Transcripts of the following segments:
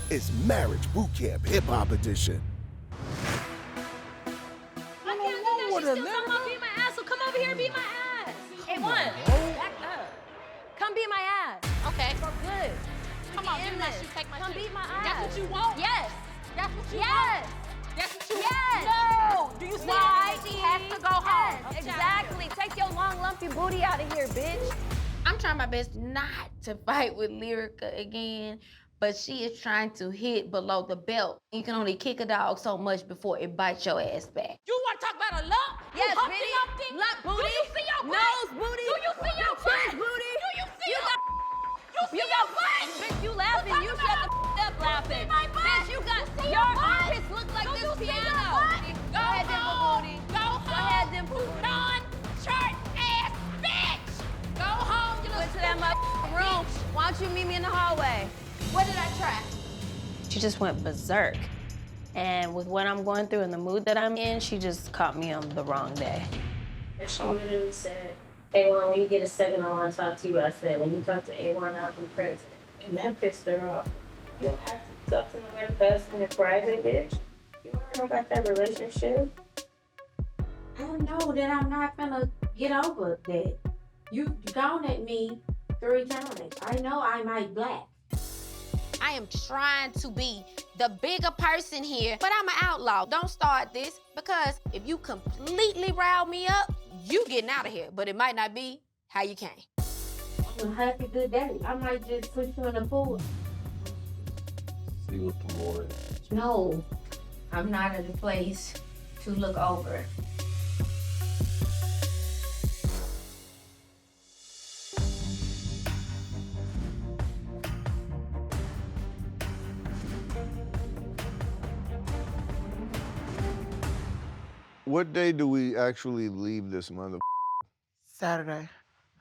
It's Marriage Bootcamp Hip Hop Edition. I can't do that. She's still talking about beat my ass, so come over here and beat my ass. Hey, one, back up. Come beat my ass. Okay. For good. Come on, give me this. Come beat my ass. That's what you want? Yes. That's what you want? That's what you want? No. Do you see why she has to go home? Exactly. Take your long, lumpy booty out of here, bitch. I'm trying my best not to fight with Lyrica again, but she is trying to hit below the belt. You can only kick a dog so much before it bites your ass back. You want to talk about a lump? Yes, Humpty bitty. Lumpty? Lump booty. Do you see your butt? Nose booty. Do you see your butt? Booty. Do you see You your got You see your butt? Bitch, you laughing. You shut the up laughing. my butt? Bitch, you got see your your butt? armpits look like Do this you see your piano. butt? Go ahead, dimple booty. Go home. Go ahead, dimple booty. Non-shirt ass bitch. Go home, you Went to that motherfucking room. Why don't you meet me in the hallway? What did I try? She just went berserk. And with what I'm going through and the mood that I'm in, she just caught me on the wrong day. And she literally said, A1, when you get a second, I want to talk to you. I said, when you talk to A1, I'll be present. And that pissed her off. You don't have to talk to another person in private, bitch. You want to know about that relationship? I know that I'm not gonna get over that. You've gone at me 3 times. I know I might black. I am trying to be the bigger person here, but I'm an outlaw. Don't start this, because if you completely rile me up, you getting out of here. But it might not be how you came. Well, have a good day. I might just put you in the pool. See what the more is. No, I'm not at a place to look over. What day do we actually leave this mother? Saturday.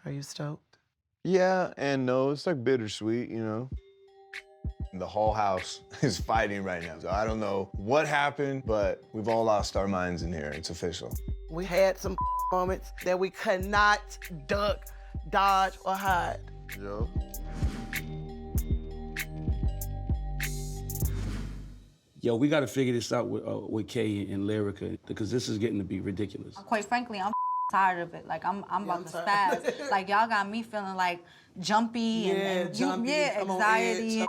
Are you stoked? Yeah and no. It's like bittersweet, you know? The whole house is fighting right now. So I don't know what happened, but we've all lost our minds in here. It's official. We had some moments that we could not duck, dodge, or hide. Yo. Yo, we got to figure this out with Kay and Lyrica, because this is getting to be ridiculous. Quite frankly, I'm tired of it. Like, I'm about to spaz. Like, y'all got me feeling like jumpy and anxiety.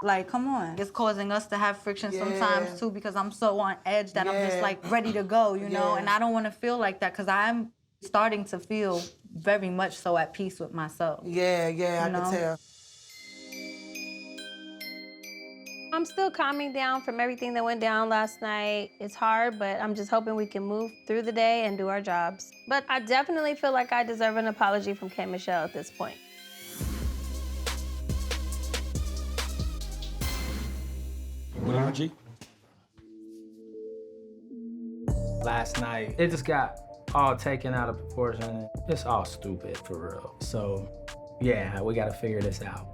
Like, come on. It's causing us to have friction sometimes, too, because I'm so on edge that I'm just, like, ready to go, you know? And I don't want to feel like that, because I'm starting to feel very much so at peace with myself. Yeah, I can tell. I'm still calming down from everything that went down last night. It's hard, but I'm just hoping we can move through the day and do our jobs. But I definitely feel like I deserve an apology from K. Michelle at this point. What up, G? Last night, it just got all taken out of proportion. It's all stupid, for real. So, yeah, we gotta figure this out.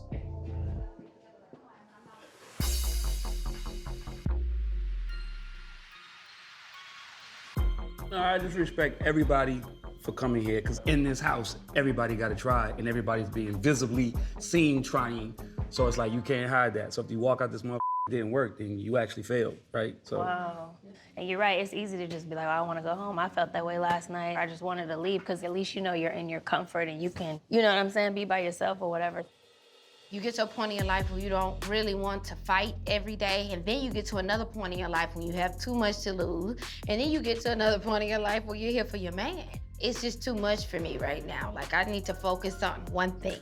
I just respect everybody for coming here, because in this house, everybody got to try, and everybody's being visibly seen trying. So it's like, you can't hide that. So if you walk out this motherfucker, it didn't work, then you actually failed, right? So. Wow. And you're right, it's easy to just be like, oh, I want to go home. I felt that way last night. I just wanted to leave, because at least you know you're in your comfort and you can, you know what I'm saying, be by yourself or whatever. You get to a point in your life where you don't really want to fight every day, and then you get to another point in your life when you have too much to lose, and then you get to another point in your life where you're here for your man. It's just too much for me right now. Like, I need to focus on one thing.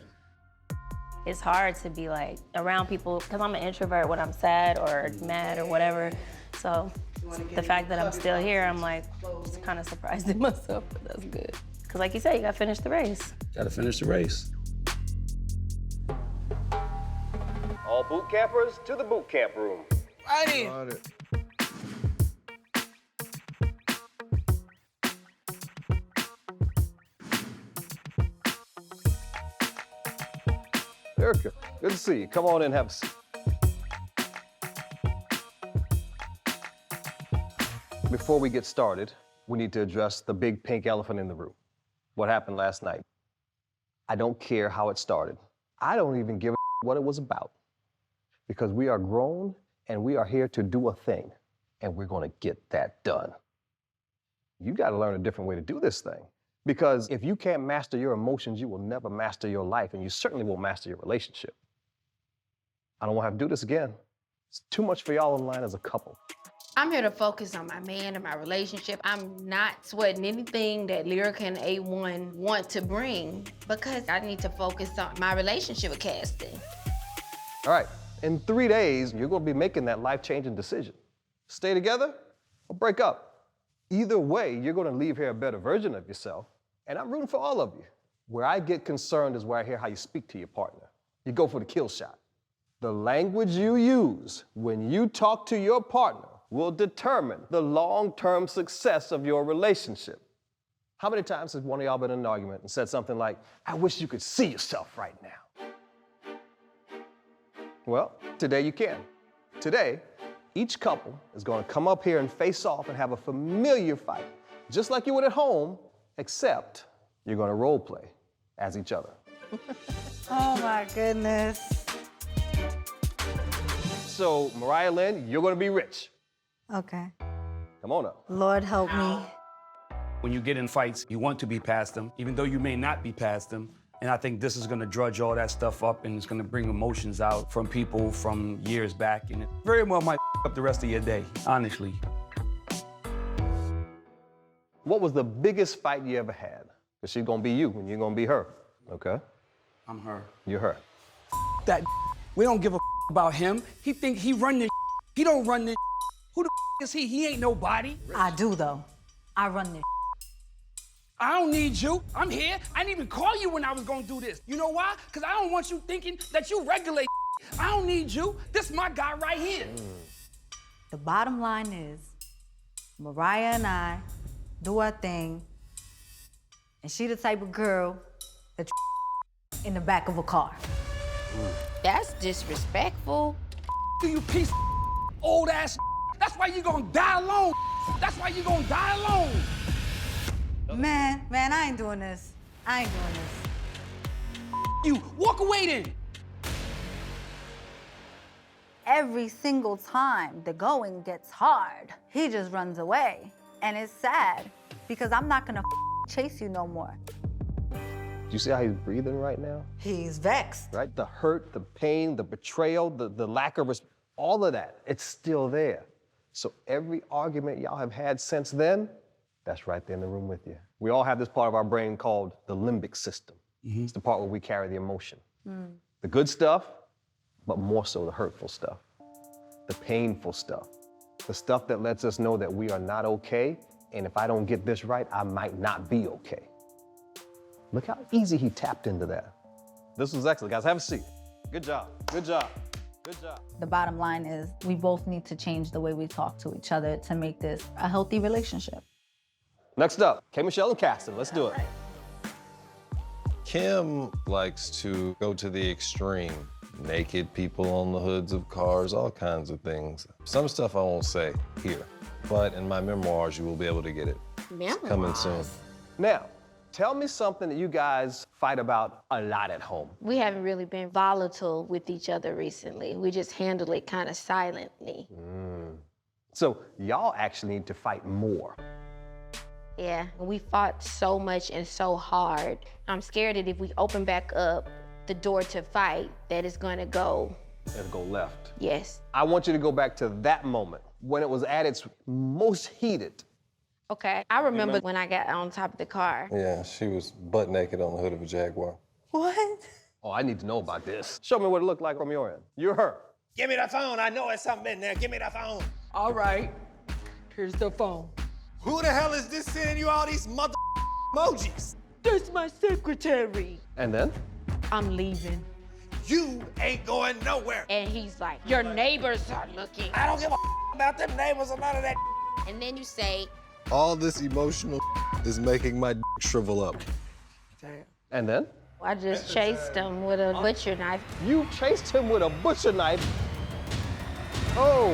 It's hard to be like around people, because I'm an introvert when I'm sad or mad or whatever. So the fact that I'm still here, I'm like just kind of surprised in myself, but that's good. Because like you said, you got to finish the race. Got to finish the race. All boot campers to the boot camp room. Righty. Got it. Erica, good to see you. Come on in, have a seat. Before we get started, we need to address the big pink elephant in the room. What happened last night? I don't care how it started. I don't even give a what it was about. Because we are grown and we are here to do a thing, and we're gonna get that done. You gotta learn a different way to do this thing. Because if you can't master your emotions, you will never master your life, and you certainly won't master your relationship. I don't wanna have to do this again. It's too much for y'all online as a couple. I'm here to focus on my man and my relationship. I'm not sweating anything that Lyrica and A1 want to bring because I need to focus on my relationship with Caston. All right, in 3 days, you're gonna be making that life-changing decision. Stay together or break up. Either way, you're gonna leave here a better version of yourself, and I'm rooting for all of you. Where I get concerned is where I hear how you speak to your partner. You go for the kill shot. The language you use when you talk to your partner will determine the long-term success of your relationship. How many times has one of y'all been in an argument and said something like, I wish you could see yourself right now? Well, today you can. Today, each couple is gonna come up here and face off and have a familiar fight, just like you would at home, except you're gonna role play as each other. Oh my goodness. So, Mariah Lynn, you're gonna be rich. Okay. Come on up. Lord help me. When you get in fights, you want to be past them, even though you may not be past them. And I think this is gonna drudge all that stuff up, and it's gonna bring emotions out from people from years back, and it very well might up the rest of your day, honestly. What was the biggest fight you ever had? Because she's gonna be you, and you're gonna be her, okay? I'm her. You're her. That we don't give a about him. He think he run this. He don't run this. Who the is he? He ain't nobody. I do though. I run this. I don't need you. I'm here. I didn't even call you when I was gonna do this. You know why? Because I don't want you thinking that you regulate. I don't need you. This is my guy right here. The bottom line is, Mariah and I do our thing, and she the type of girl that in the back of a car. That's disrespectful. You piece of old ass. That's why you gonna die alone. That's why you gonna die alone. Man, I ain't doing this. I ain't doing this. You walk away then. Every single time the going gets hard, he just runs away. And it's sad because I'm not gonna chase you no more. Do you see how he's breathing right now? He's vexed. Right? The hurt, the pain, the betrayal, the lack of respect, all of that, it's still there. So every argument y'all have had since then, that's right there in the room with you. We all have this part of our brain called the limbic system. It's the part where we carry the emotion. The good stuff, but more so the hurtful stuff. The painful stuff. The stuff that lets us know that we are not okay, and if I don't get this right, I might not be okay. Look how easy he tapped into that. This was excellent, guys. Have a seat. Good job, good job, good job. The bottom line is we both need to change the way we talk to each other to make this a healthy relationship. Next up, K. Michelle and Caston. Let's do it. Kim likes to go to the extreme. Naked people on the hoods of cars, all kinds of things. Some stuff I won't say here, but in my memoirs, you will be able to get it. Memoirs? It's coming soon. Now, tell me something that you guys fight about a lot at home. We haven't really been volatile with each other recently. We just handle it kind of silently. So y'all actually need to fight more. Yeah, we fought so much and so hard. I'm scared that if we open back up the door to fight, that it's gonna go. It'll go left. Yes. I want you to go back to that moment when it was at its most heated. Okay, I remember when I got on top of the car. Yeah, she was butt naked on the hood of a Jaguar. What? Oh, I need to know about this. Show me what it looked like from your end. You're her. Give me the phone. I know it's something in there. Give me the phone. All right, here's the phone. Who the hell is this sending you all these mother emojis? That's my secretary. And then? I'm leaving. You ain't going nowhere. And he's like, your neighbors are looking. I don't give a about them neighbors or none of that. And then you say, All this emotional is making my shrivel up. Damn. And then? I just chased him with a butcher knife. You chased him with a butcher knife? Oh.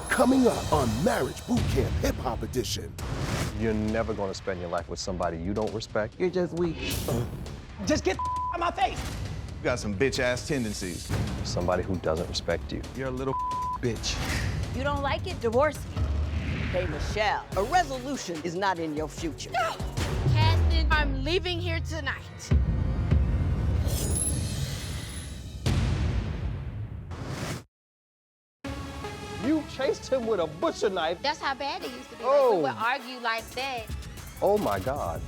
Coming up on Marriage Bootcamp Hip Hop Edition. You're never gonna spend your life with somebody you don't respect. You're just weak. Just get out of my face. You got some bitch-ass tendencies. Somebody who doesn't respect you. You're a little bitch. You don't like it? Divorce me. Hey, Michelle, a resolution is not in your future. Captain, I'm leaving here tonight. You chased him with a butcher knife. That's how bad it used to be. Oh. Like, we would argue like that. Oh my God.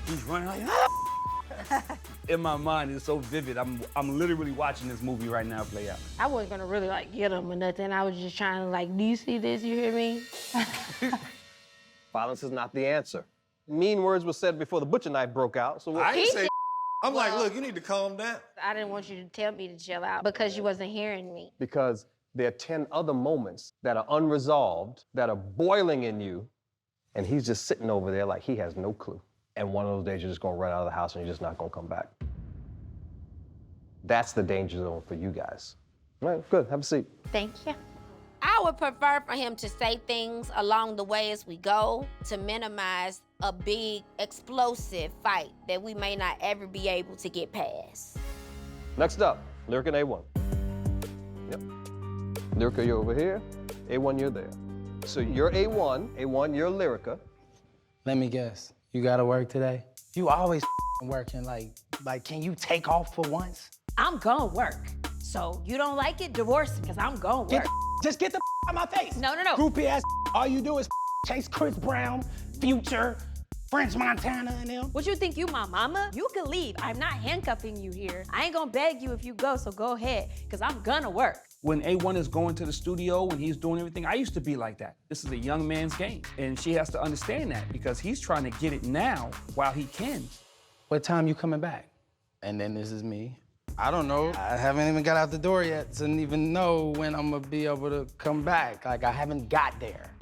He's running like, ah! In my mind, it's so vivid. I'm literally watching this movie right now play out. I wasn't gonna really like get him or nothing. I was just trying to like, do you see this? You hear me? Violence is not the answer. Mean words were said before the butcher knife broke out, so I ain't say I'm like, Well- look, you need to calm down. I didn't want you to tell me to chill out because you wasn't hearing me. because there are 10 other moments that are unresolved, that are boiling in you, and he's just sitting over there like he has no clue. And one of those days you're just gonna run out of the house and you're just not gonna come back. That's the danger zone for you guys. All right, good, have a seat. Thank you. I would prefer for him to say things along the way as we go to minimize a big explosive fight that we may not ever be able to get past. Next up, Lyrica and A1. Yep. Lyrica, you're over here. A1, you're there. So you're A1, you're Lyrica. Let me guess. You gotta work today? You always working. Like, can you take off for once? I'm gonna work. So you don't like it? Divorce me, because I'm gonna work. Just get the out my face. No. Groupie ass. All you do is chase Chris Brown, Future, French Montana, and them. What you think, you my mama? You can leave. I'm not handcuffing you here. I ain't gonna beg you if you go, so go ahead, because I'm gonna work. When A1 is going to the studio, when he's doing everything, I used to be like that. This is a young man's game, and she has to understand that because he's trying to get it now while he can. What time you coming back? And then this is me. I don't know. I haven't even got out the door yet to even know when I'm gonna be able to come back. Like, I haven't got there.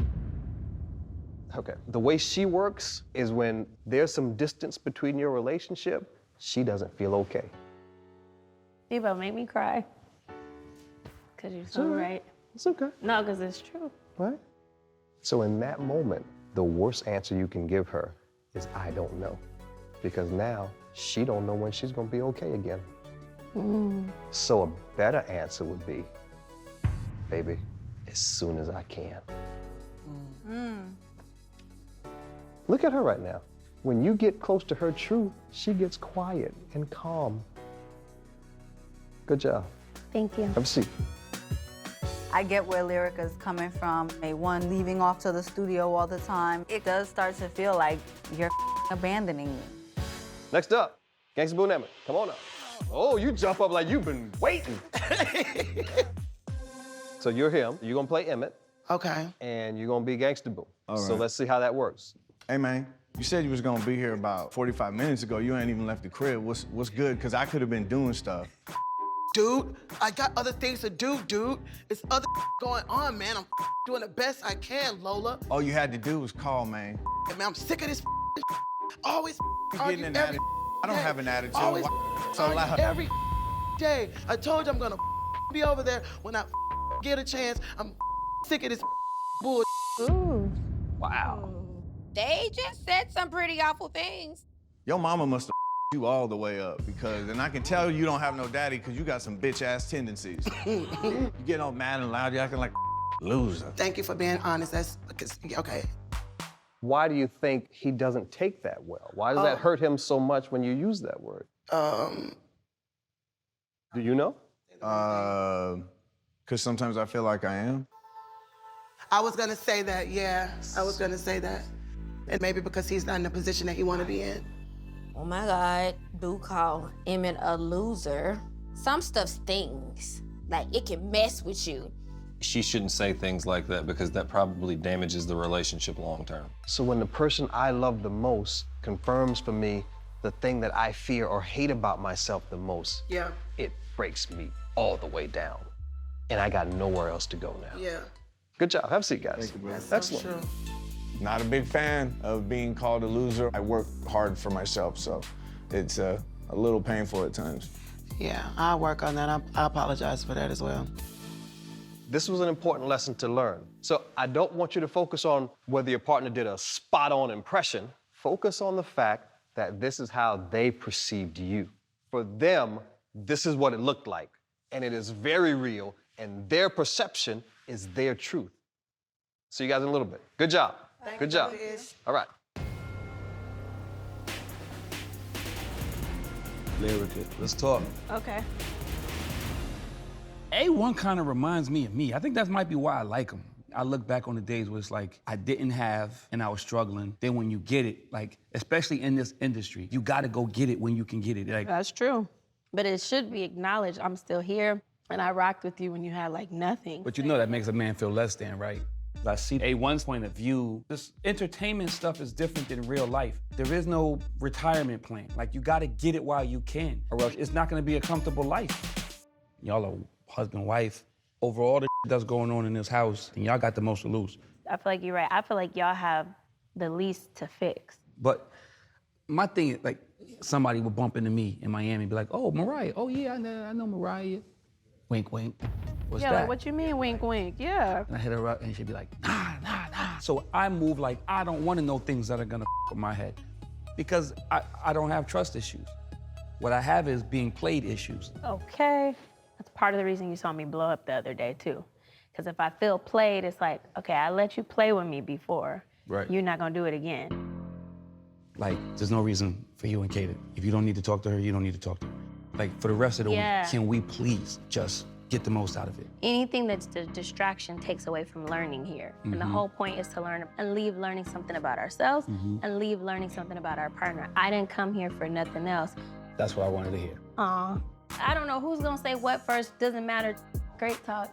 Okay, the way she works is when there's some distance between your relationship, she doesn't feel okay. You about make me cry. Cause you're so right. It's okay. No, cause it's true. Right? So in that moment, the worst answer you can give her is, I don't know. Because now she don't know when she's gonna be okay again. So a better answer would be, baby, as soon as I can. Look at her right now. When you get close to her truth, she gets quiet and calm. Good job. Thank you. Have a seat. I get where Lyrica's coming from. A1 leaving off to the studio all the time. It does start to feel like you're abandoning me. Next up, Gangsta Boo Emmett. Come on up. Oh, you jump up like you've been waiting. So you're him. You're gonna play Emmett. Okay. And you're gonna be Gangsta Boo. All So right. let's see how that works. Hey, man, you said you was gonna be here about 45 minutes ago. You ain't even left the crib. What's good? Because I could have been doing stuff. Dude, I got other things to do, dude. It's other going on, man. I'm doing the best I can, Lola. All you had to do was call, man. Man, I'm sick of this always You argue getting an every attitude. I don't day. have an attitude. Always Why so argue loud? every day. I told you I'm gonna be over there when I get a chance. I'm sick of this bull. Ooh. Wow. They just said some pretty awful things. Your mama must have you all the way up because, and I can tell you don't have no daddy because you got some bitch-ass tendencies. You get all mad and loud, you acting like a loser. Thank you for being honest. That's because, okay. Why do you think he doesn't take that well? Why does that hurt him so much when you use that word? Do you know? Because sometimes I feel like I am. I was gonna say that, yeah. I was gonna say that. And maybe because he's not in the position that he wanna be in. Oh my God, Boo called Emmett a loser. Some stuff stings. Like, it can mess with you. She shouldn't say things like that because that probably damages the relationship long term. So when the person I love the most confirms for me the thing that I fear or hate about myself the most, Yeah. it breaks me all the way down. And I got nowhere else to go now. Yeah. Good job. Have a seat, guys. Thank you, bro. That's so Excellent. true. Not a big fan of being called a loser. I work hard for myself, so it's a little painful at times. Yeah, I'll work on that. I apologize for that as well. This was an important lesson to learn. So I don't want you to focus on whether your partner did a spot-on impression. Focus on the fact that this is how they perceived you. For them, this is what it looked like. And it is very real, and their perception is their truth. See you guys in a little bit. Good job. Good job. All right. Lyrica, let's talk. Okay. A1 kind of reminds me of me. I think that might be why I like him. I look back on the days where it's like I didn't have and I was struggling. Then when you get it, like, especially in this industry, you gotta go get it when you can get it. Like, That's true. But it should be acknowledged. I'm still here, and I rocked with you when you had like nothing. but you know that makes a man feel less than, right? I see A1's point of view. This entertainment stuff is different than real life. There is no retirement plan. Like, you gotta get it while you can, or else it's not gonna be a comfortable life. Y'all are husband, wife. Over all the that's going on in this house, and y'all got the most to lose. I feel like you're right. I feel like y'all have the least to fix. But my thing is, like, somebody would bump into me in Miami and be like, oh, Mariah. Oh, yeah, I know Mariah. Wink, wink. What's Yeah, that? like, what you mean, wink, wink? Yeah. And I hit her up, and she'd be like, nah. So I move like I don't want to know things that are gonna with my head, because I don't have trust issues. What I have is being played issues. Okay. That's part of the reason you saw me blow up the other day, too. Because if I feel played, it's like, okay, I let you play with me before. Right. You're not gonna do it again. Like, there's no reason for you and Kate. If you don't need to talk to her, you don't need to talk to her. Like, for the rest of the week, can we please just get the most out of it? Anything that's a distraction takes away from learning here. And the whole point is to learn and leave learning something about ourselves and leave learning something about our partner. I didn't come here for nothing else. That's what I wanted to hear. Aw. I don't know who's gonna say what first, doesn't matter. Great talk.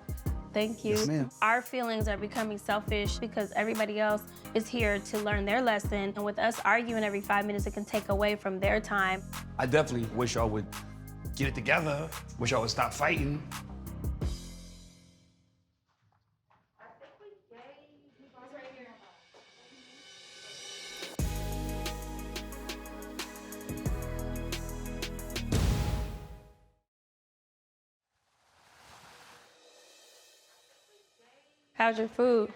Thank you. Yes, ma'am. Our feelings are becoming selfish because everybody else is here to learn their lesson. And with us arguing every 5 minutes, it can take away from their time. I definitely wish y'all would get it together. Wish y'all would stop fighting. How's your food?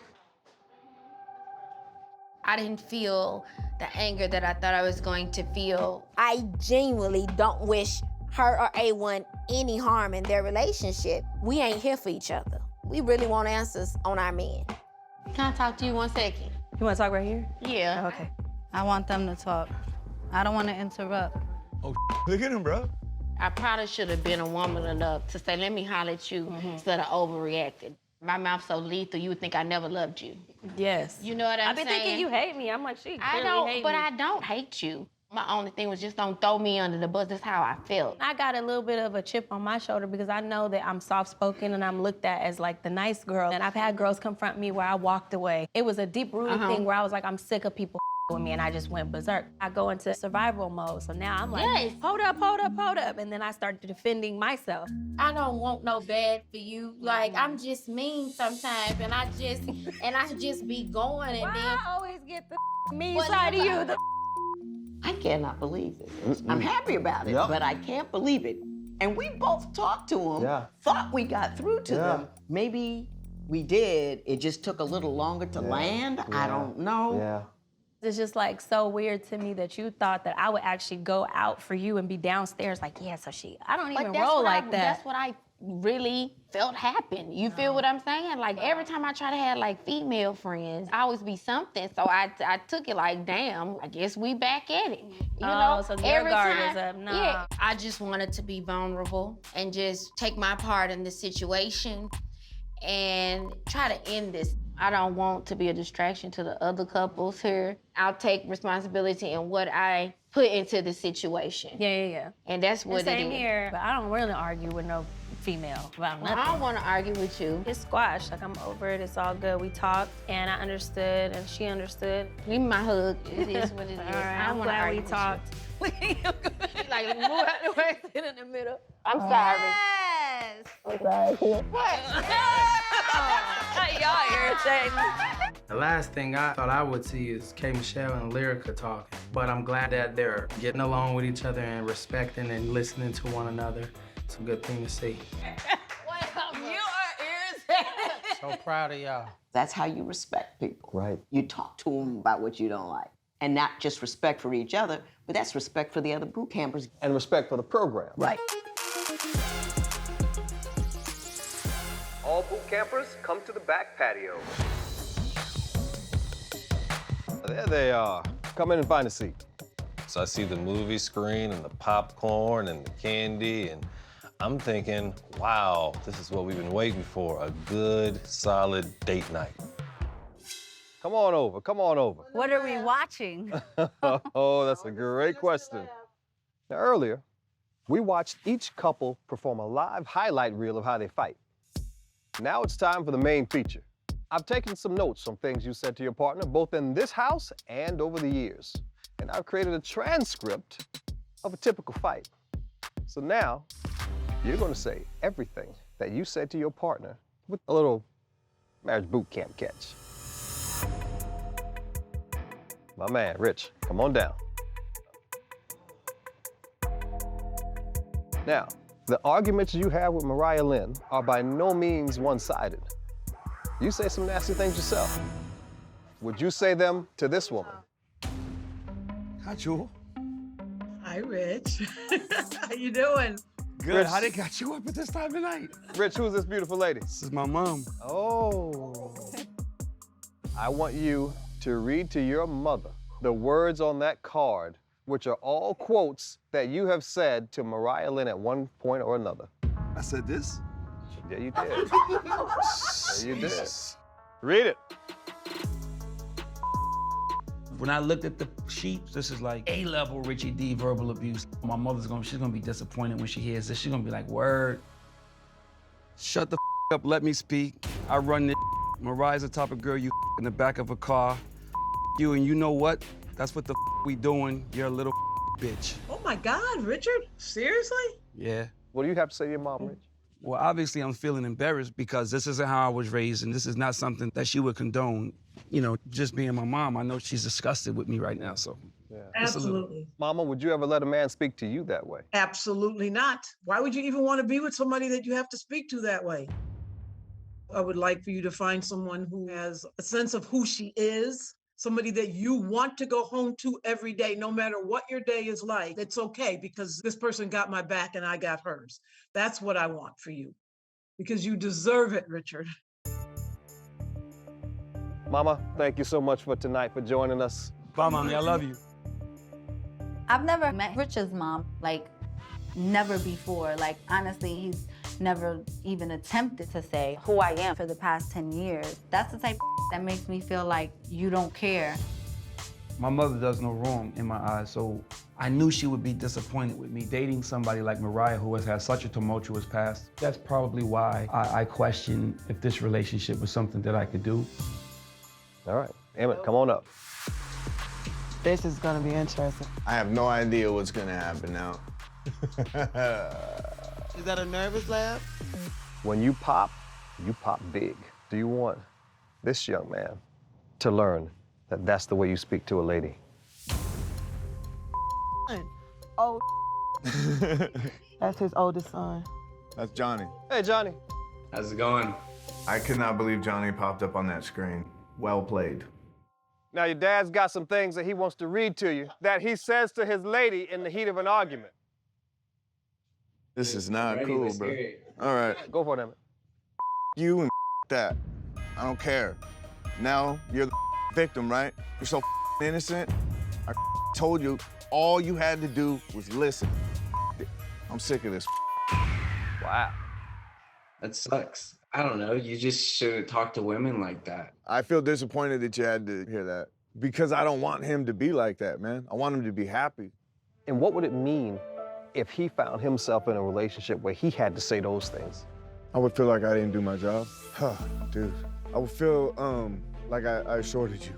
I didn't feel the anger that I thought I was going to feel. I genuinely don't wish her or A1 any harm in their relationship. We ain't here for each other. We really want answers on our men. Can I talk to you 1 second? You wanna talk right here? Yeah. Okay. I want them to talk. I don't want to interrupt. Oh, look at him, bro. I probably should have been a woman enough to say, let me holler at you instead of overreacting. My mouth so lethal, you would think I never loved you. Yes. You know what I'm I've been saying? thinking you hate me. I'm like, she I clearly don't, hate but me. I don't hate you. My only thing was just don't throw me under the bus. That's how I felt. I got a little bit of a chip on my shoulder because I know that I'm soft-spoken and I'm looked at as like the nice girl. And I've had girls confront me where I walked away. It was a deep-rooted thing where I was like, I'm sick of people with me, and I just went berserk. I go into survival mode, so now I'm like, hold up, and then I start defending myself. I don't want no bad for you. Like, I'm just mean sometimes, and I just be going, and Why then I always get the mean side of you? I cannot believe it. I'm happy about it, but I can't believe it. And we both talked to them, thought we got through to them. Maybe we did. It just took a little longer to land. I don't know. Yeah. It's just like so weird to me that you thought that I would actually go out for you and be downstairs like, yeah, so I don't even roll like that. That's what I really felt happen. You feel what I'm saying? Like every time I try to have like female friends, I always be something. So I took it like, damn, I guess we back at it. You know? So your every guard time, is up. No. Yeah. I just wanted to be vulnerable and just take my part in the situation and try to end this. I don't want to be a distraction to the other couples here. I'll take responsibility in what I put into the situation. Yeah. And that's what it is. Same here, but I don't really argue with no female about nothing. I don't want to argue with you. It's squash. Like, I'm over it. It's all good. We talked, and I understood, and she understood. Give me my hug. It is what it is. All right, I I'm want to glad argue we talked. She's like, move out the way, sit in the middle. I'm sorry. Yes. I'm sorry. Y'all irritating. The last thing I thought I would see is K. Michelle and Lyrica talking. But I'm glad that they're getting along with each other and respecting and listening to one another. It's a good thing to see. You are irritated. So proud of y'all. That's how you respect people. Right. You talk to them about what you don't like. And not just respect for each other, but that's respect for the other boot campers. And respect for the program. Right. boot campers, come to the back patio. There they are. Come in and find a seat. So I see the movie screen and the popcorn and the candy, and I'm thinking, wow, this is what we've been waiting for, a good, solid date night. Come on over, come on over. What are we watching? Oh, that's a great question. Now, earlier, we watched each couple perform a live highlight reel of how they fight. Now it's time for the main feature. I've taken some notes on things you said to your partner, both in this house and over the years. And I've created a transcript of a typical fight. So now, you're gonna say everything that you said to your partner with a little marriage boot camp catch. My man, Rich, come on down. Now, the arguments you have with Mariah Lynn are by no means one-sided. You say some nasty things yourself. Would you say them to this woman? Hi, Jewel. Hi, Rich. How you doing? Good. Rich. How they got you up at this time of night? Rich, who's this beautiful lady? This is my mom. Oh. I want you to read to your mother the words on that card, which are all quotes that you have said to Mariah Lynn at one point or another. I said this? Yeah, you did. Yeah, you did. Read it. When I looked at the sheets, this is like A-level Richie D verbal abuse. My mother's she's gonna be disappointed when she hears this. She's gonna be like, word. Shut the up, let me speak. I run this. Mariah's the type of girl you in the back of a car. You, and you know what? That's what the we doing. You're a little bitch. Oh my God, Richard? Seriously? Yeah. What do you have to say to your mom, Rich? Well, obviously I'm feeling embarrassed because this isn't how I was raised and this is not something that she would condone. You know, just being my mom, I know she's disgusted with me right now, so. Yeah. Absolutely. Mama, would you ever let a man speak to you that way? Absolutely not. Why would you even want to be with somebody that you have to speak to that way? I would like for you to find someone who has a sense of who she is, somebody that you want to go home to every day, no matter what your day is like. It's okay because this person got my back and I got hers. That's what I want for you because you deserve it, Richard. Mama, thank you so much for tonight, for joining us. Bye, Mommy, I love you. I've never met Richard's mom, like, never before. Like, honestly, he's never even attempted to say who I am for the past 10 years. That's the type of that makes me feel like you don't care. My mother does no wrong in my eyes, so I knew she would be disappointed with me dating somebody like Mariah who has had such a tumultuous past. That's probably why I question if this relationship was something that I could do. All right, Emmett, come on up. This is gonna be interesting. I have no idea what's gonna happen now. Is that a nervous laugh? When you pop big. Do you want this young man to learn that that's the way you speak to a lady? Oh, that's his oldest son. That's Johnny. Hey, Johnny. How's it going? I could not believe Johnny popped up on that screen. Well played. Now, your dad's got some things that he wants to read to you that he says to his lady in the heat of an argument. This is not cool, bro. All right. Go for it, Emmett. You and that. I don't care. Now you're the victim, right? You're so innocent. I told you all you had to do was listen. I'm sick of this. Wow. That sucks. I don't know. You just shouldn't talk to women like that. I feel disappointed that you had to hear that because I don't want him to be like that, man. I want him to be happy. And what would it mean if he found himself in a relationship where he had to say those things? I would feel like I didn't do my job. Dude. I would feel like I shorted you.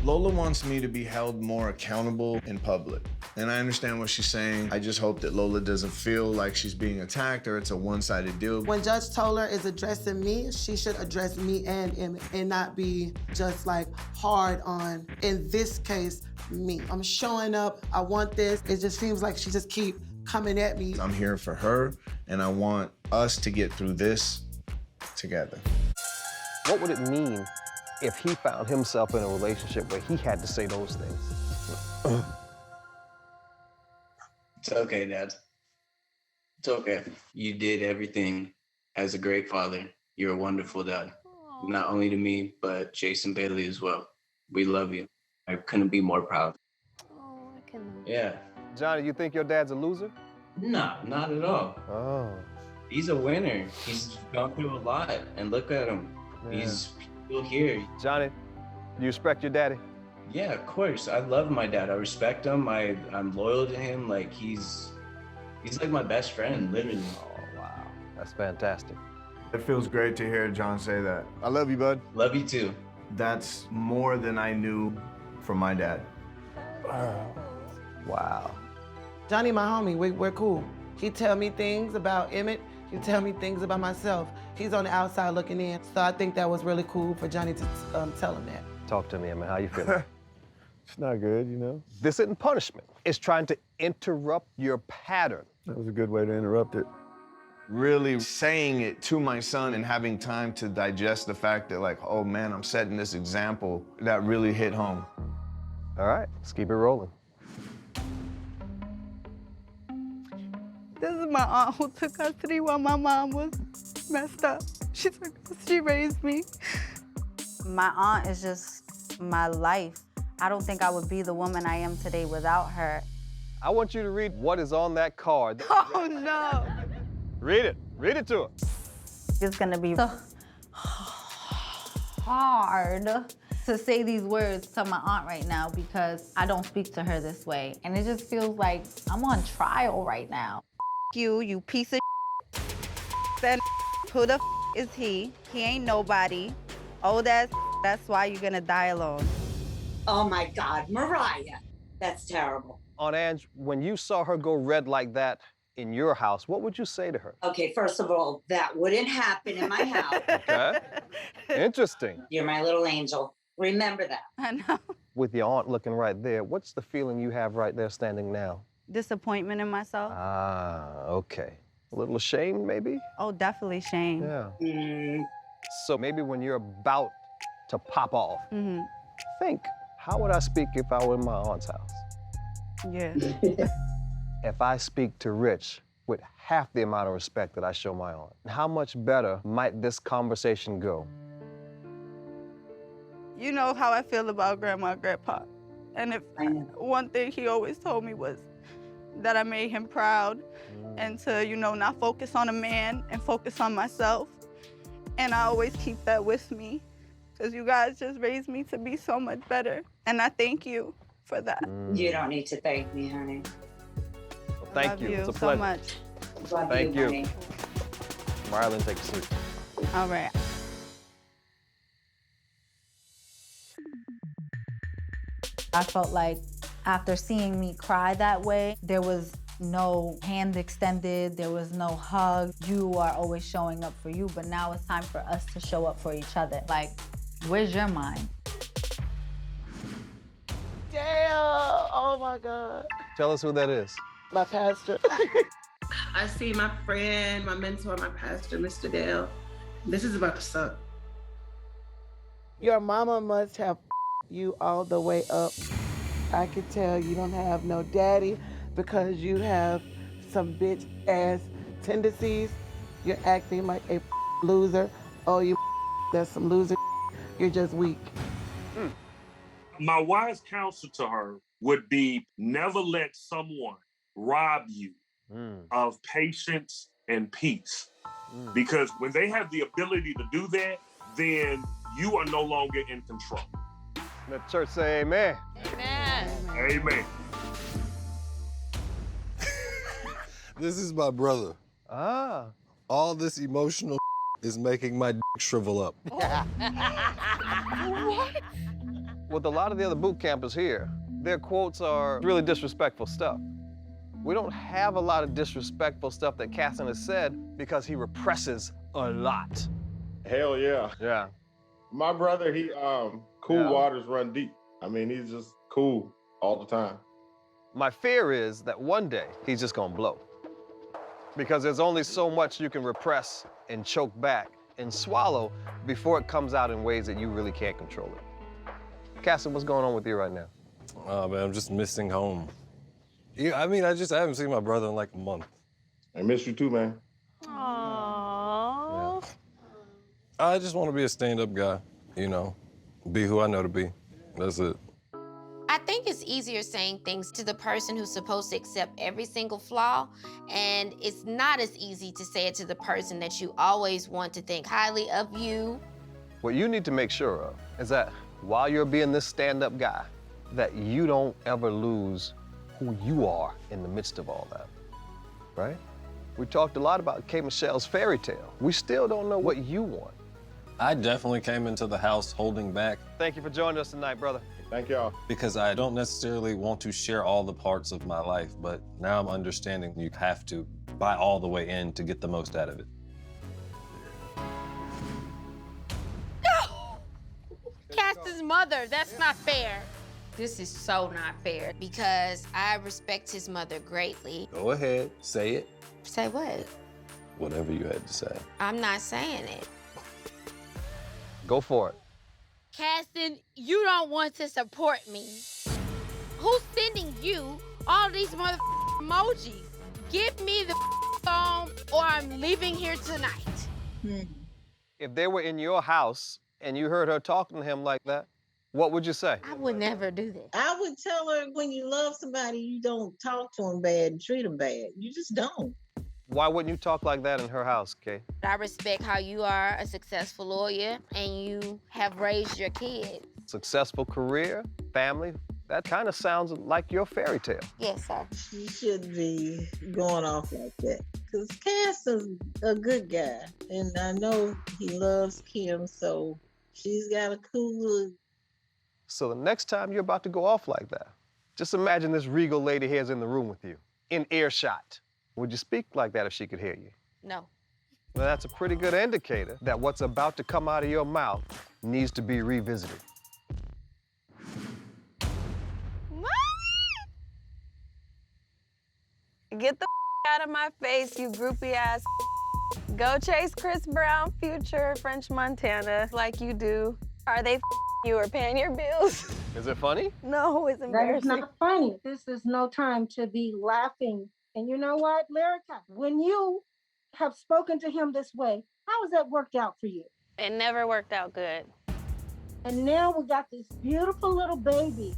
Lola wants me to be held more accountable in public. And I understand what she's saying. I just hope that Lola doesn't feel like she's being attacked or it's a one-sided deal. When Judge Toller is addressing me, she should address me and Emmett and not be just like hard on, in this case, me. I'm showing up, I want this. It just seems like she just keep coming at me. I'm here for her and I want us to get through this together. What would it mean if he found himself in a relationship where he had to say those things? It's okay, Dad. It's okay. You did everything as a great father. You're a wonderful dad. Not only to me, but Jason Bailey as well. We love you. I couldn't be more proud. Oh, I can. Yeah. Johnny, you think your dad's a loser? No, not at all. Oh. He's a winner. He's gone through a lot, and look at him. Yeah. He's still here. Johnny, you respect your daddy? Yeah, of course. I love my dad. I respect him. I'm loyal to him. Like he's like my best friend, literally. Oh, wow. That's fantastic. It feels great to hear John say that. I love you, bud. Love you too. That's more than I knew from my dad. Wow. Johnny, my homie, we're cool. He tell me things about Emmett. He tell me things about myself. He's on the outside looking in. So I think that was really cool for Johnny to tell him that. Talk to me, Emmett. How you feeling? It's not good, you know? This isn't punishment. It's trying to interrupt your pattern. That was a good way to interrupt it. Really saying it to my son and having time to digest the fact that, like, oh man, I'm setting this example, that really hit home. All right, let's keep it rolling. This is my aunt who took custody while my mom was messed up. She raised me. My aunt is just my life. I don't think I would be the woman I am today without her. I want you to read what is on that card. Oh, no. Read it. Read it to her. It's gonna be so hard to say these words to my aunt right now because I don't speak to her this way. And it just feels like I'm on trial right now. You piece of then who the is he? He ain't nobody. Oh, that's why you're gonna die alone. Oh my God, Mariah. That's terrible. Aunt Ange, when you saw her go red like that in your house, what would you say to her? Okay, first of all, that wouldn't happen in my house. Okay. Interesting. You're my little angel. Remember that. I know. With your aunt looking right there, what's the feeling you have right there standing now? Disappointment in myself. Ah, okay. A little ashamed, maybe? Oh, definitely shame. Yeah. So maybe when you're about to pop off, think, how would I speak if I were in my aunt's house? Yeah. If I speak to Rich with half the amount of respect that I show my aunt, how much better might this conversation go? You know how I feel about Grandma and Grandpa. And if one thing he always told me was that I made him proud and to, not focus on a man and focus on myself. And I always keep that with me because you guys just raised me to be so much better. And I thank you for that. You don't need to thank me, honey. Well, thank you. It's a so pleasure. much. Love Thank you. honey. Marlon, take a seat. All right. I felt like after seeing me cry that way, there was no hand extended, there was no hug. You are always showing up for you, but now it's time for us to show up for each other. Like, where's your mind? Damn! Oh my God. Tell us who that is. My pastor. I see my friend, my mentor, my pastor, Mr. Dale. This is about to suck. Your mama must have you all the way up. I could tell you don't have no daddy because you have some bitch ass tendencies. You're acting like a loser. Oh, you that's some loser. You're just weak. My wise counsel to her would be never let someone rob you of patience and peace. Because when they have the ability to do that, then you are no longer in control. Let the church say amen. Amen. Amen. This is my brother. Ah. All this emotional is making my dick shrivel up. What? With a lot of the other boot campers here, their quotes are really disrespectful stuff. We don't have a lot of disrespectful stuff that Casson has said because he represses a lot. Hell yeah. Yeah. My brother, he cool waters run deep. I mean, he's just cool all the time. My fear is that one day he's just gonna blow. Because there's only so much you can repress and choke back and swallow before it comes out in ways that you really can't control it. Casson, what's going on with you right now? Oh man, I'm just missing home. Yeah, I mean, I haven't seen my brother in like a month. I miss you too, man. Aww. I just want to be a stand-up guy, you know, be who I know to be. That's it. I think it's easier saying things to the person who's supposed to accept every single flaw, and it's not as easy to say it to the person that you always want to think highly of you. What you need to make sure of is that while you're being this stand-up guy, that you don't ever lose who you are in the midst of all that, right? We talked a lot about K. Michelle's fairy tale. We still don't know what you want. I definitely came into the house holding back. Thank you for joining us tonight, brother. Thank y'all. Because I don't necessarily want to share all the parts of my life, but now I'm understanding you have to buy all the way in to get the most out of it. Cass's mother, that's not fair. This is so not fair because I respect his mother greatly. Go ahead, say it. Say what? Whatever you had to say. I'm not saying it. Go for it. Caston, you don't want to support me. Who's sending you all these mother emojis? Give me the phone or I'm leaving here tonight. If they were in your house and you heard her talking to him like that, what would you say? I would never do that. I would tell her when you love somebody, you don't talk to them bad and treat them bad. You just don't. Why wouldn't you talk like that in her house, Kay? I respect how you are a successful lawyer and you have raised your kids. Successful career, family, that kind of sounds like your fairy tale. Yes, sir. She shouldn't be going off like that. Because Cass is a good guy. And I know he loves Kim, so she's got a cool. So the next time you're about to go off like that, just imagine this regal lady here is in the room with you, in earshot. Would you speak like that if she could hear you? No. Well, that's a pretty good indicator that what's about to come out of your mouth needs to be revisited. Get the out of my face, you groupie ass. Go chase Chris Brown, Future, French Montana, like you do. Are they you or paying your bills? Is it funny? No, it's That is embarrassing. not funny. This is no time to be laughing. And you know what, Lyrica? When you have spoken to him this way, how has that worked out for you? It never worked out good. And now we got this beautiful little baby,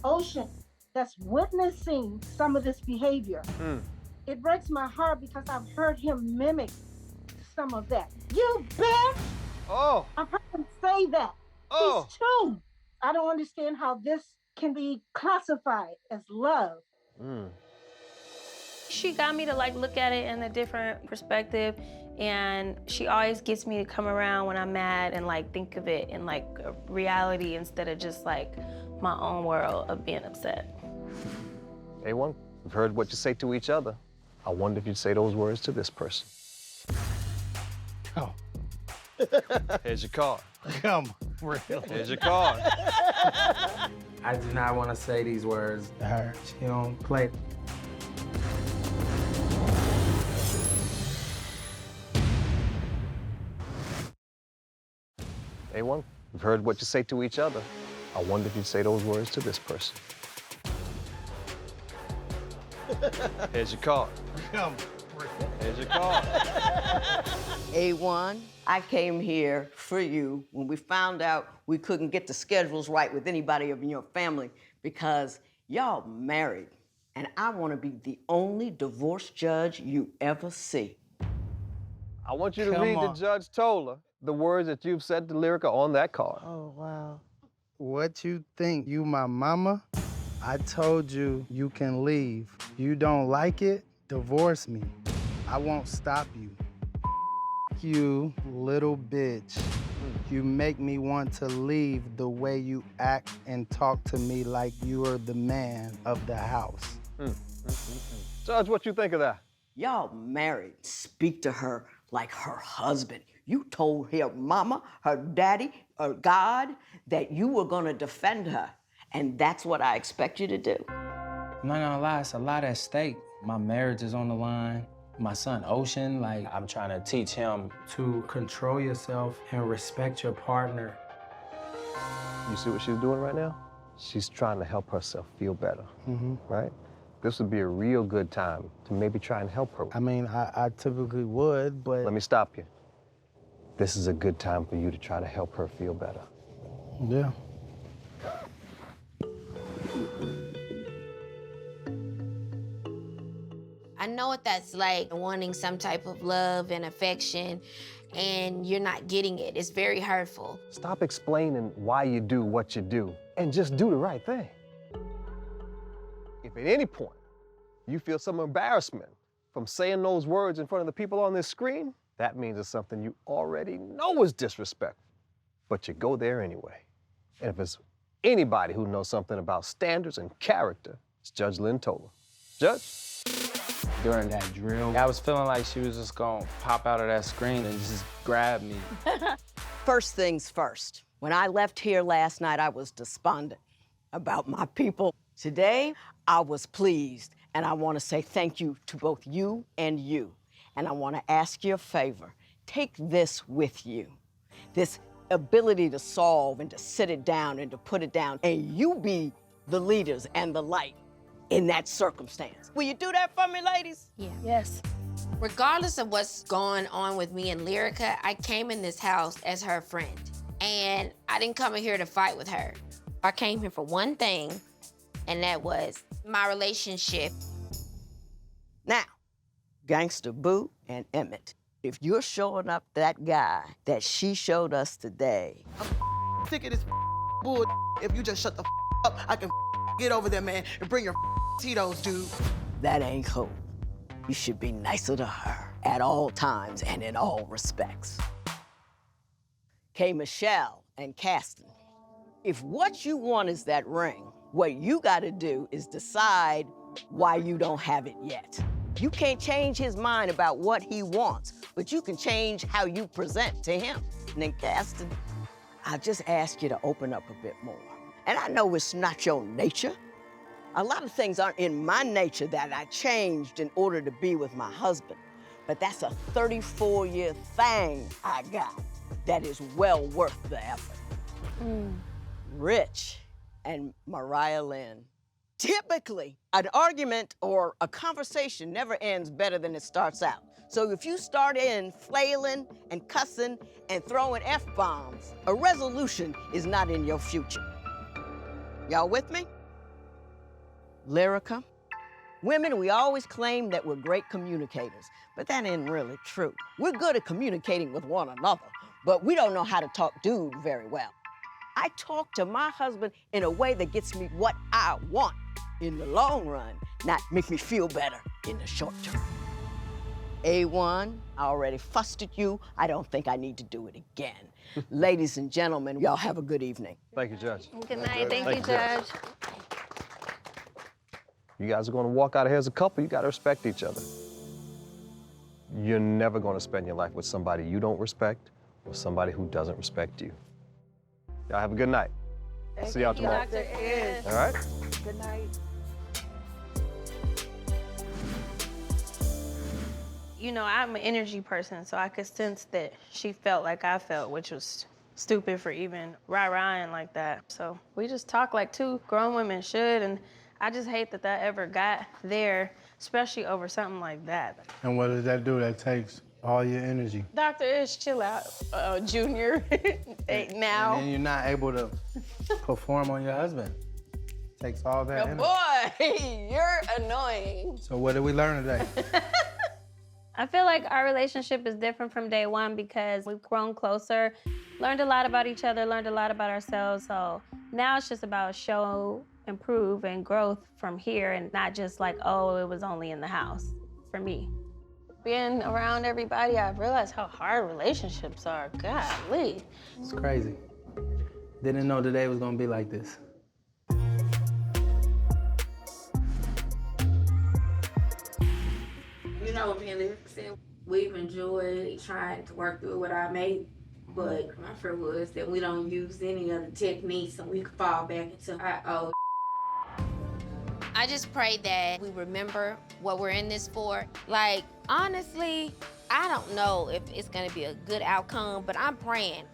Ocean, that's witnessing some of this behavior. It breaks my heart because I've heard him mimic some of that. You bitch! Oh! I've heard him say that. Oh! He's 2. I don't understand how this can be classified as love. She got me to like look at it in a different perspective, and she always gets me to come around when I'm mad and like think of it in like a reality instead of just like my own world of being upset. A1, we've heard what you say to each other. I wonder if you'd say those words to this person. Oh. Here's your card. Come, real. Here's your card. I do not want to say these words to her. She don't play. A1, we've heard what you say to each other. I wonder if you'd say those words to this person. Here's your card. Come, Here's your card. A1, I came here for you when we found out we couldn't get the schedules right with anybody in your family because y'all married. And I want to be the only divorce judge you ever see. I want you to Come read on. to Judge Tola the words that you've said to Lyrica on that card. Oh, wow. What you think? You my mama? I told you you can leave. You don't like it? Divorce me. I won't stop you. You little bitch. You make me want to leave the way you act and talk to me like you are the man of the house. Judge, what you think of that? Y'all married. Speak to her like her husband. You told her mama, her daddy, or God that you were gonna defend her. And that's what I expect you to do. I'm not gonna lie, it's a lot at stake. My marriage is on the line. My son, Ocean, like, I'm trying to teach him to control yourself and respect your partner. You see what she's doing right now? She's trying to help herself feel better, right? this would be a real good time to maybe try and help her. I mean, I typically would, but... Let me stop you. This is a good time for you to try to help her feel better. Yeah. I know what that's like, wanting some type of love and affection, and you're not getting it. It's very hurtful. Stop explaining why you do what you do and just do the right thing. If at any point you feel some embarrassment from saying those words in front of the people on this screen, that means it's something you already know is disrespectful, but you go there anyway. And if it's anybody who knows something about standards and character, it's Judge Lynn Toler. Judge? During that drill, I was feeling like she was just gonna pop out of that screen and just grab me. First things first. When I left here last night, I was despondent about my people. Today, I was pleased, and I want to say thank you to both you and you. And I want to ask you a favor. Take this with you. This ability to solve and to sit it down and to put it down, and you be the leaders and the light in that circumstance. Will you do that for me, ladies? Yeah. Yes. Regardless of what's going on with me and Lyrica, I came in this house as her friend. And I didn't come in here to fight with her. I came here for one thing, and that was my relationship. Now, Gangsta Boo and Emmett, if you're showing up that guy that she showed us today, I'm sick of this bull. If you just shut the up, I can get over there, man, and bring your Tito's, dude. that ain't cool. You should be nicer to her at all times and in all respects. K. Michelle and Caston, if what you want is that ring, what you gotta do is decide why you don't have it yet. You can't change his mind about what he wants, but you can change how you present to him. And then Caston, I just ask you to open up a bit more. And I know it's not your nature. A lot of things aren't in my nature that I changed in order to be with my husband, but that's a 34-year thing I got that is well worth the effort. Rich and Mariah Lynn. Typically, an argument or a conversation never ends better than it starts out. So if you start in flailing and cussing and throwing F-bombs, a resolution is not in your future. Y'all with me? Lyrica. Women, we always claim that we're great communicators, but that ain't really true. We're good at communicating with one another, but we don't know how to talk dude very well. I talk to my husband in a way that gets me what I want in the long run, not make me feel better in the short term. A1, I already fussed at you. I don't think I need to do it again. Ladies and gentlemen, y'all have a good evening. Thank you, Judge. Good night. Thank you, Judge. You guys are gonna walk out of here as a couple, you gotta respect each other. You're never gonna spend your life with somebody you don't respect or somebody who doesn't respect you. Y'all have a good night. See y'all tomorrow. Dr. Ish. All right? Good night. You know, I'm an energy person, so I could sense that she felt like I felt, which was stupid for even rah-rahing like that. So we just talk like two grown women should, and I just hate that that ever got there, especially over something like that. And what does that do? That takes all your energy. Dr. Ish, chill out, Junior. Now. And then you're not able to perform on your husband. Takes all that energy. Boy, you're annoying. So what did we learn today? I feel like our relationship is different from day one because we've grown closer, learned a lot about each other, learned a lot about ourselves. So now it's just about show, improve, and growth from here, and not just like, oh, it was only in the house for me. Being around everybody, I've realized how hard relationships are. Golly. It's crazy. Didn't know today was gonna be like this. You know what me and Lyrica said? We've enjoyed trying to work through with our mate, but my fear was that we don't use any of the techniques and we could fall back into our old. I just pray that we remember what we're in this for. Like, honestly, I don't know if it's gonna be a good outcome, but I'm praying.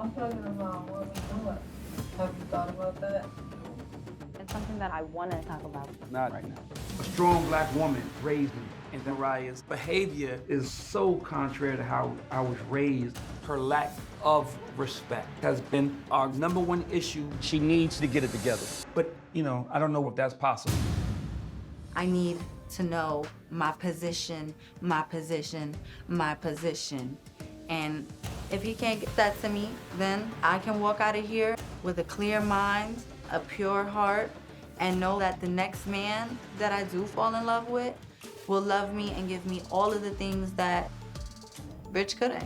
I'm talking about what we doing. Have you thought about that? It's something that I want to talk about. Not right now. A strong black woman raised me, and Mariah's behavior is so contrary to how I was raised. Her lack of respect has been our #1 issue. She needs to get it together. But, I don't know if that's possible. I need to know my position, my position, my position. And if he can't get that to me, then I can walk out of here with a clear mind, a pure heart, and know that the next man that I do fall in love with will love me and give me all of the things that Rich couldn't.